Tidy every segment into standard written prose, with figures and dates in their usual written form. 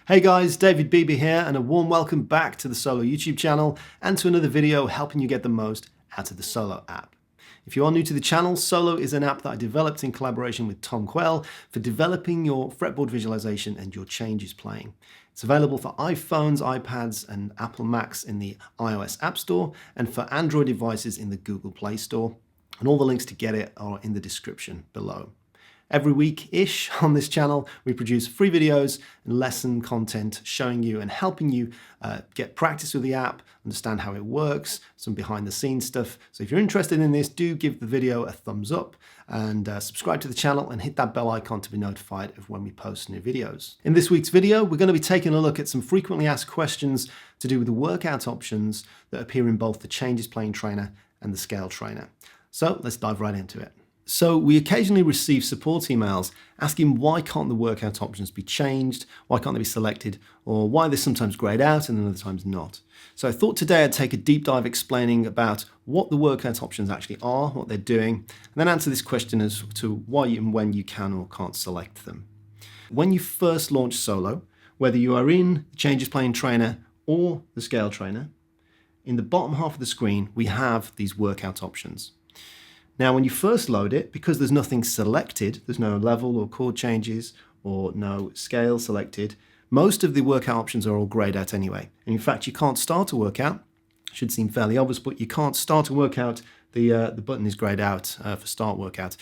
Hey guys, David Beebee here, and a warm welcome back to the Solo YouTube channel and to another video helping you get the most out of the Solo app. If you are new to the channel, Solo is an app that I developed in collaboration with Quayle for developing your fretboard visualization and your changes playing. It's available for iPhones, iPads, and Apple Macs in the iOS App Store, and for Android devices in the Google Play Store. And all the links to get it are in the description below. Every week-ish on this channel, we produce free videos and lesson content showing you and helping you get practice with the app, understand how it works, some behind-the-scenes stuff. So if you're interested in this, do give the video a thumbs up and subscribe to the channel and hit that bell icon to be notified of when we post new videos. In this week's video, we're going to be taking a look at some frequently asked questions to do with the workout options that appear in both the Changes Playing Trainer and the Scale Trainer. So let's dive right into it. So we occasionally receive support emails asking why can't the workout options be changed, why can't they be selected, or why they're sometimes grayed out and other times not. So I thought today I'd take a deep dive explaining about what the workout options actually are, what they're doing, and then answer this question as to why and when you can or can't select them. When you first launch Solo, whether you are in the Changes Playing Trainer or the Scale Trainer, in the bottom half of the screen we have these workout options. Now, when you first load it, because there's nothing selected, there's no level or chord changes or no scale selected, most of the workout options are all grayed out anyway. And in fact, you can't start a workout. Should seem fairly obvious, but you can't start a workout. The button is grayed out for start workout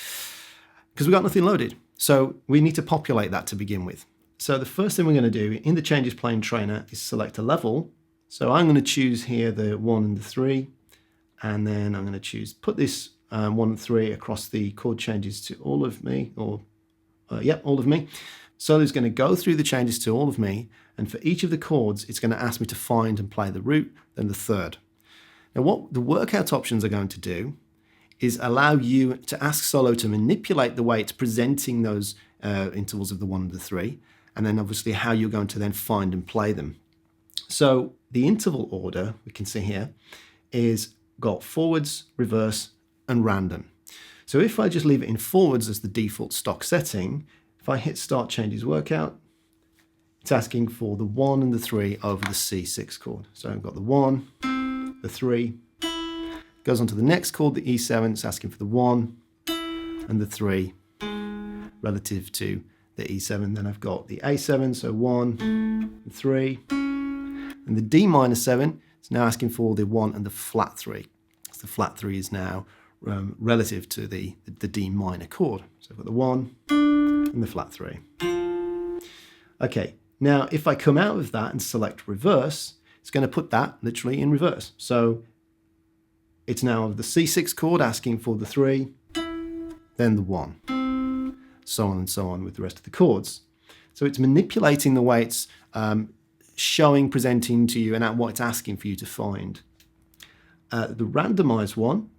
because we've got nothing loaded. So we need to populate that to begin with. So the first thing we're going to do in the Changes Playing Trainer is select a level. So I'm going to choose here the 1 and the 3, and then I'm going to choose, put this 1 and 3 across the chord changes to all of me, or all of me. So it's going to go through the changes to all of me, and for each of the chords, it's going to ask me to find and play the root, then the third. Now, what the workout options are going to do is allow you to ask Solo to manipulate the way it's presenting those intervals of the 1 and the 3, and then obviously how you're going to then find and play them. So the interval order, we can see here, is got forwards, reverse, and random. So if I just leave it in forwards as the default stock setting, if I hit Start Changes Workout, it's asking for the 1 and the 3 over the C6 chord. So I've got the 1, the 3, goes on to the next chord, the E7, it's asking for the 1 and the 3 relative to the E7. Then I've got the A7, so 1 and 3, and the D minor 7, it's now asking for the 1 and the flat 3. So the flat 3 is now relative to the D minor chord. So I've got the 1 and the flat 3. Okay, now if I come out of that and select reverse, it's going to put that literally in reverse. So it's now the C6 chord asking for the 3, then the 1, so on and so on with the rest of the chords. So it's manipulating the way it's showing, presenting to you, and what it's asking for you to find. The randomized one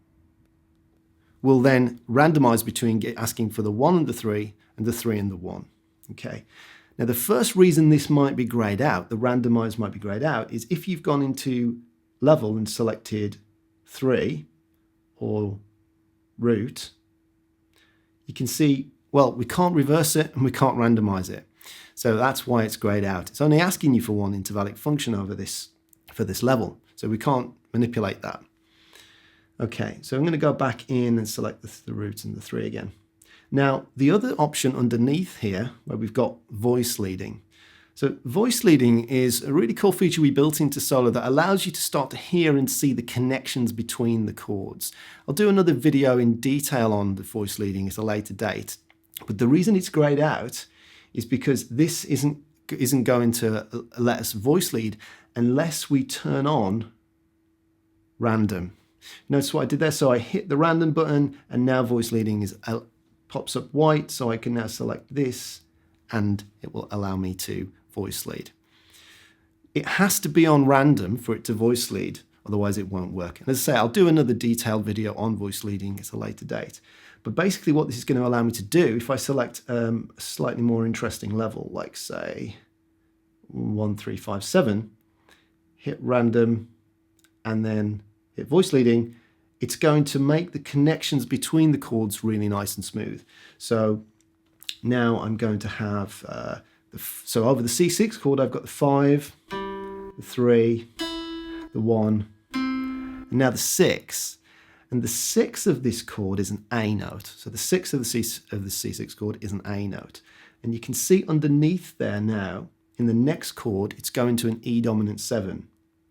will then randomize between asking for the 1 and the 3 and the 3 and the 1. Okay. Now the first reason this might be grayed out, the randomized might be grayed out, is if you've gone into level and selected 3 or root, you can see, well, we can't reverse it and we can't randomize it. So that's why it's grayed out. It's only asking you for one intervallic function over this for this level. So we can't manipulate that. Okay, so I'm going to go back in and select the root and the 3 again. Now, the other option underneath here, where we've got voice leading. So voice leading is a really cool feature we built into Solo that allows you to start to hear and see the connections between the chords. I'll do another video in detail on the voice leading at a later date, but the reason it's grayed out is because this isn't going to let us voice lead unless we turn on random. Notice what I did there? So I hit the random button and now voice leading pops up white, so I can now select this and it will allow me to voice lead. It has to be on random for it to voice lead, otherwise it won't work. And as I say, I'll do another detailed video on voice leading at a later date. But basically what this is going to allow me to do, if I select a slightly more interesting level, like say 1, 3, 5, 7, hit random and then hit voice leading, it's going to make the connections between the chords really nice and smooth. So now I'm going to have So over the C6 chord, I've got the 5, the 3, the 1, and now the 6. And the 6 of this chord is an A note. So the 6 of the C6 chord is an A note. And you can see underneath there now, in the next chord, it's going to an E dominant 7.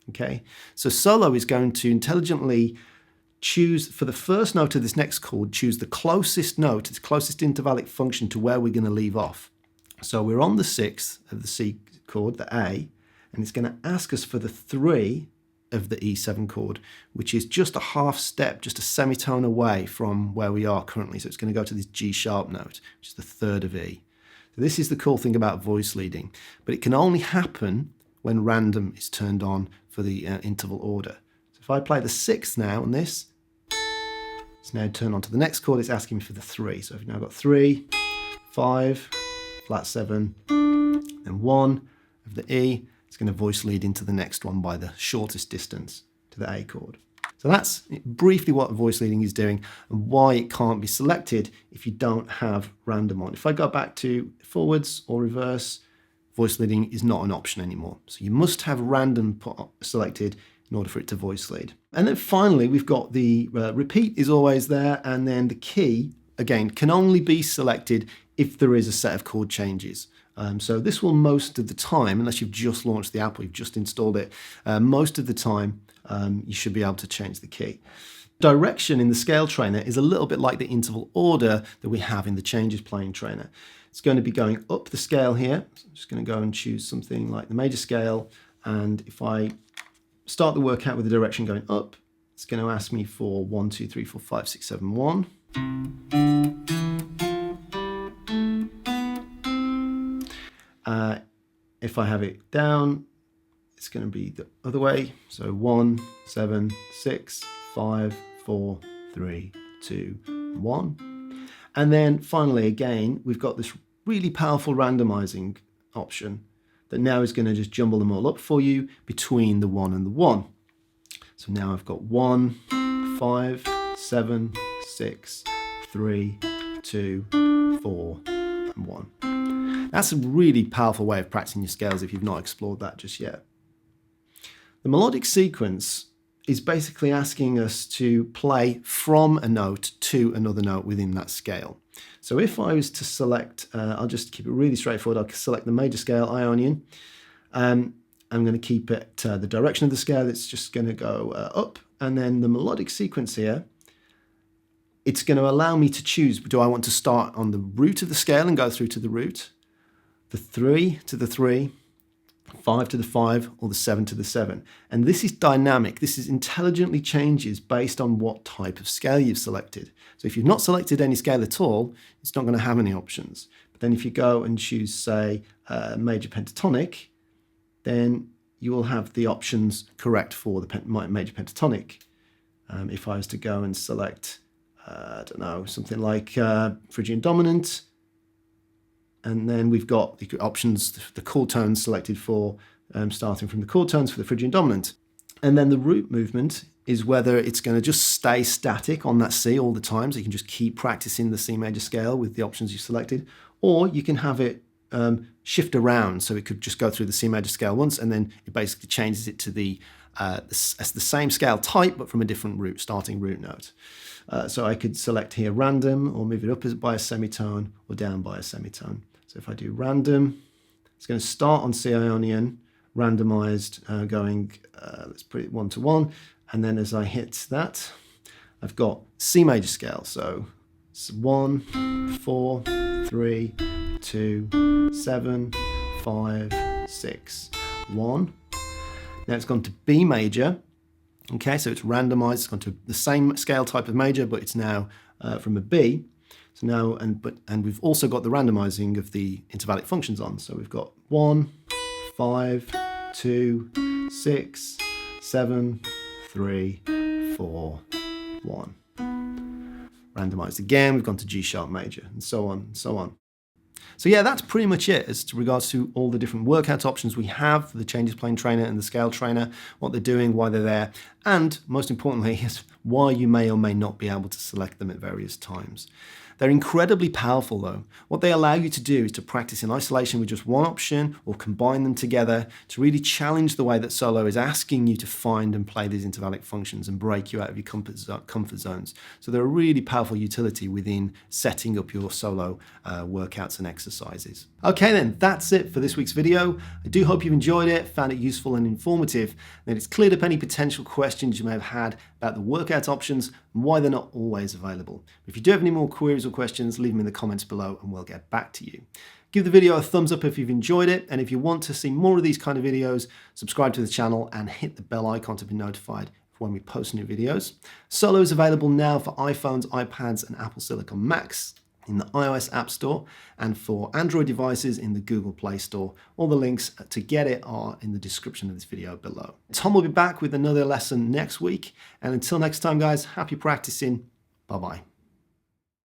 Okay? So solo is going to intelligently choose, for the first note of this next chord, choose the closest note, its closest intervallic function to where we're going to leave off. So we're on the 6th of the C chord, the A, and it's going to ask us for the 3 of the E7 chord, which is just a half step, just a semitone away from where we are currently. So it's going to go to this G sharp note, which is the 3rd of E. So this is the cool thing about voice leading, but it can only happen when random is turned on for the interval order. So if I play the 6th now on this, it's now turned on to the next chord, it's asking me for the 3. So I've now got 3, 5, flat 7, then 1 of the E. It's going to voice lead into the next one by the shortest distance to the A chord. So that's briefly what voice leading is doing and why it can't be selected if you don't have random on. If I go back to forwards or reverse, voice leading is not an option anymore. So you must have random selected in order for it to voice lead. And then finally, we've got the repeat is always there, and then the key, again, can only be selected if there is a set of chord changes. So this will most of the time, unless you've just launched the app or you've just installed it, most of the time you should be able to change the key. Direction in the scale trainer is a little bit like the interval order that we have in the changes playing trainer. It's going to be going up the scale here. So I'm just going to go and choose something like the major scale, and if I start the workout with the direction going up, it's going to ask me for 1, 2, 3, 4, 5, 6, 7, 1. If I have it down, it's going to be the other way. So 1, 7, 6, 5, 4, 3, 2, 1. And then finally, again, we've got this really powerful randomizing option that now is going to just jumble them all up for you between the 1 and the 1. So now I've got 1, 5, 7, 6, 3, 2, 4, and 1. That's a really powerful way of practicing your scales if you've not explored that just yet. The melodic sequence is basically asking us to play from a note to another note within that scale. So if I was to select, I'll just keep it really straightforward, I'll select the major scale, Ionian. I'm going to keep it the direction of the scale, it's just going to go up, and then the melodic sequence here, it's going to allow me to choose, do I want to start on the root of the scale and go through to the root, the 3 to the 3, 5 to the 5, or the 7 to the 7. And this is dynamic. This is intelligently changes based on what type of scale you've selected. So if you've not selected any scale at all, it's not going to have any options. But then if you go and choose, say, major pentatonic, then you will have the options correct for the major pentatonic. If I was to go and select, I don't know, something like Phrygian dominant, and then we've got the options, the chord tones selected for starting from the chord tones for the Phrygian dominant. And then the root movement is whether it's going to just stay static on that C all the time, so you can just keep practicing the C major scale with the options you've selected, or you can have it shift around, so it could just go through the C major scale once, and then it basically changes it to the same scale type, but from a different root, starting root note. So I could select here random, or move it up by a semitone, or down by a semitone. So if I do random, it's going to start on C Ionian, randomized, going, let's put it 1 to 1. And then as I hit that, I've got C major scale. So it's 1, 4, 3, 2, 7, 5, 6, 1. Now it's gone to B major. Okay, so it's randomized. It's gone to the same scale type of major, but it's now from a B. So now, and we've also got the randomizing of the intervallic functions on. So we've got 1, 5, 2, 6, 7, 3, 4, 1. Randomized again, we've gone to G sharp major, and so on and so on. So yeah, that's pretty much it as to regards to all the different workout options we have for the changes playing trainer and the scale trainer, what they're doing, why they're there, and most importantly is why you may or may not be able to select them at various times. They're incredibly powerful though. What they allow you to do is to practice in isolation with just one option or combine them together to really challenge the way that solo is asking you to find and play these intervallic functions and break you out of your comfort zones. So they're a really powerful utility within setting up your solo workouts and exercises. Okay then, that's it for this week's video. I do hope you've enjoyed it, found it useful and informative, and that it's cleared up any potential questions you may have had about the workout options and why they're not always available. If you do have any more queries or questions, leave them in the comments below and we'll get back to you. Give the video a thumbs up if you've enjoyed it, and if you want to see more of these kind of videos, subscribe to the channel and hit the bell icon to be notified when we post new videos. Solo is available now for iPhones, iPads and Apple Silicon Macs in the iOS App Store, and for Android devices in the Google Play Store. All the links to get it are in the description of this video below. Tom will be back with another lesson next week, and until next time guys, happy practicing. Bye bye.